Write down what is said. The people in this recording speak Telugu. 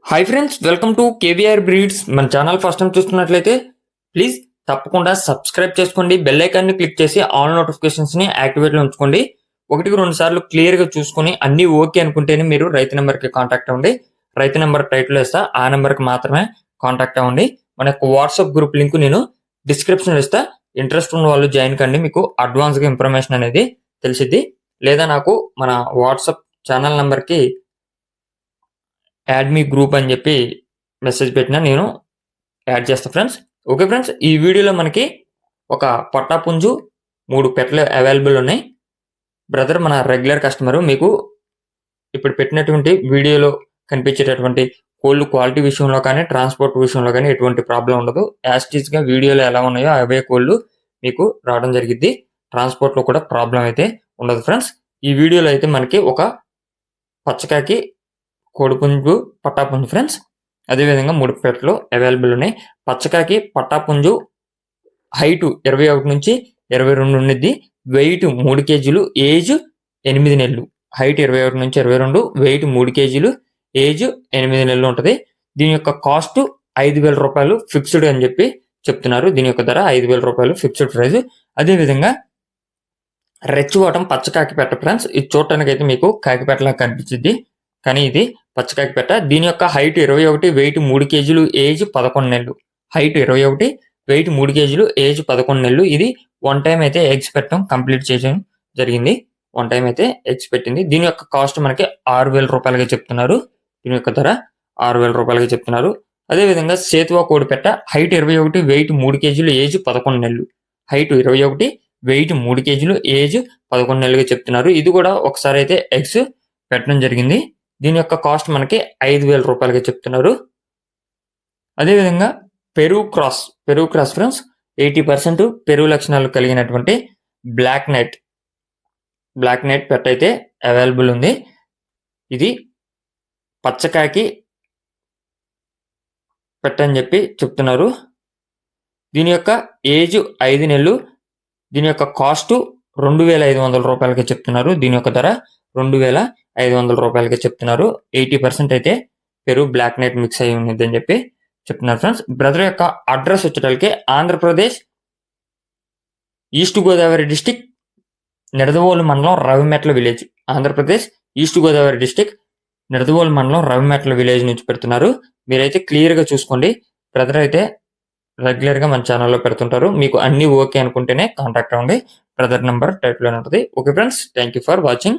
Hi friends, welcome to KVR breeds. మన ఛానల్ ఫస్ట్ టైం చూస్తున్నట్లయితే ప్లీజ్ తప్పకుండా సబ్స్క్రైబ్ చేసుకోండి. బెల్ ఐకాన్ని క్లిక్ చేసి ఆల్ నోటిఫికేషన్స్ని యాక్టివేట్లో ఉంచుకోండి. ఒకటికి రెండు సార్లు క్లియర్గా చూసుకొని అన్నీ ఓకే అనుకుంటేనే మీరు రైతు నెంబర్కి కాంటాక్ట్ అవ్వండి. రైతు నెంబర్ టైటిల్ ఇస్తా, ఆ నెంబర్కి మాత్రమే కాంటాక్ట్ అవ్వండి. మన యొక్క వాట్సాప్ గ్రూప్ లింక్ నేను డిస్క్రిప్షన్లో ఇస్తా. ఇంట్రెస్ట్ ఉన్న వాళ్ళు జాయిన్ కండి. మీకు అడ్వాన్స్గా ఇన్ఫర్మేషన్ అనేది తెలిసిద్ది. లేదా నాకు మన వాట్సాప్ ఛానల్ నెంబర్కి యాడ్ మీ గ్రూప్ అని చెప్పి మెసేజ్ పెట్టినా నేను యాడ్ చేస్తాను ఫ్రెండ్స్. ఓకే ఫ్రెండ్స్, ఈ వీడియోలో మనకి ఒక పట్టాపుంజు 3 పెట్టలు అవైలబుల్ ఉన్నాయి. బ్రదర్ మన రెగ్యులర్ కస్టమరు, మీకు ఇప్పుడు పెట్టినటువంటి వీడియోలో కనిపించేటటువంటి కోళ్ళు క్వాలిటీ విషయంలో కానీ ట్రాన్స్పోర్ట్ విషయంలో కానీ ఎటువంటి ప్రాబ్లం ఉండదు. యాస్టీస్గా వీడియోలో ఎలా ఉన్నాయో అవే కోళ్ళు మీకు రావడం జరిగింది. ట్రాన్స్పోర్ట్లో కూడా ప్రాబ్లం అయితే ఉండదు ఫ్రెండ్స్. ఈ వీడియోలో అయితే మనకి ఒక పచ్చకాకి కోడిపుంజు పట్టాపుంజు ఫ్రెండ్స్, అదేవిధంగా 3 పెట్టలు అవైలబుల్ ఉన్నాయి. పచ్చకాకి పట్టాపుంజు హైట్ 21 నుంచి 22 ఉండిద్ది. వెయిట్ 3 కేజీలు, ఏజ్ 8 నెలలు. హైట్ 21 నుంచి 22, వెయిట్ 3 కేజీలు, ఏజ్ 8 నెలలు ఉంటుంది. దీని యొక్క కాస్ట్ 5,000 రూపాయలు ఫిక్స్డ్ అని చెప్పి చెప్తున్నారు. దీని యొక్క ధర 5,000 రూపాయలు ఫిక్స్డ్ ప్రైస్. అదేవిధంగా రెచ్చివాటం పచ్చకాకి పెట్ట ఫ్రెండ్స్, ఇది చూడటానికి అయితే మీకు కాకిపెట్టలా కనిపించింది, కానీ ఇది పచ్చకాకి పెట్ట. దీని యొక్క హైట్ 21, వెయిట్ 3 కేజీలు, ఏజ్ 11 నెలలు. హైట్ 21, వెయిట్ 3 కేజీలు, ఏజ్ 11 నెలలు. ఇది 1 టైం అయితే ఎగ్స్ పెట్టడం కంప్లీట్ చేయడం జరిగింది. 1 టైం అయితే ఎగ్స్ పెట్టింది. దీని యొక్క కాస్ట్ మనకి 6,000 రూపాయలుగా చెప్తున్నారు. దీని యొక్క ధర 6,000 రూపాయలుగా చెప్తున్నారు. అదేవిధంగా సేతువా కోడి పెట్ట హైట్ 21, వెయిట్ 3 కేజీలు, ఏజ్ 11 నెలలు. హైట్ 21, వెయిట్ 3 కేజీలు, ఏజ్ 11 నెలలుగా చెప్తున్నారు. ఇది కూడా ఒకసారి అయితే ఎగ్స్ పెట్టడం జరిగింది. దీని యొక్క కాస్ట్ మనకి 5,000 రూపాయలుగా చెప్తున్నారు. అదేవిధంగా పెరుగు క్రాస్ ఫ్రెండ్స్, 80% పెరుగు లక్షణాలు కలిగినటువంటి బ్లాక్ నైట్ పెట్ట అయితే అవైలబుల్ ఉంది. ఇది పచ్చకాకి పెట్ట అని చెప్పి చెప్తున్నారు. దీని యొక్క ఏజ్ 5 నెలలు. దీని యొక్క కాస్ట్ 2,500 రూపాయలకి చెప్తున్నారు. దీని యొక్క ధర 2,500 రూపాయలకి చెప్తున్నారు. 80% అయితే పెరుగు బ్లాక్ నైట్ మిక్స్ అయి ఉంది అని చెప్పి చెప్తున్నారు ఫ్రెండ్స్. బ్రదర్ యొక్క అడ్రస్ వచ్చేటప్పటికి ఆంధ్రప్రదేశ్ ఈస్ట్ గోదావరి డిస్టిక్, నిడదవోలు మండలం, Ravimetla village. Andhra Pradesh east Godavari district, Nidadavolu మండలం, రవిమెట్ల విలేజ్ నుంచి పెడుతున్నారు. మీరైతే క్లియర్గా చూసుకోండి. బ్రదర్ అయితే రెగ్యులర్గా మన ఛానల్లో పెడుతుంటారు. మీకు అన్ని ఓకే అనుకుంటేనే కాంటాక్ట్ అవ్వండి. బ్రదర్ నెంబర్ టైటిల్లో ఉంటుంది. Okay friends, thank you for watching.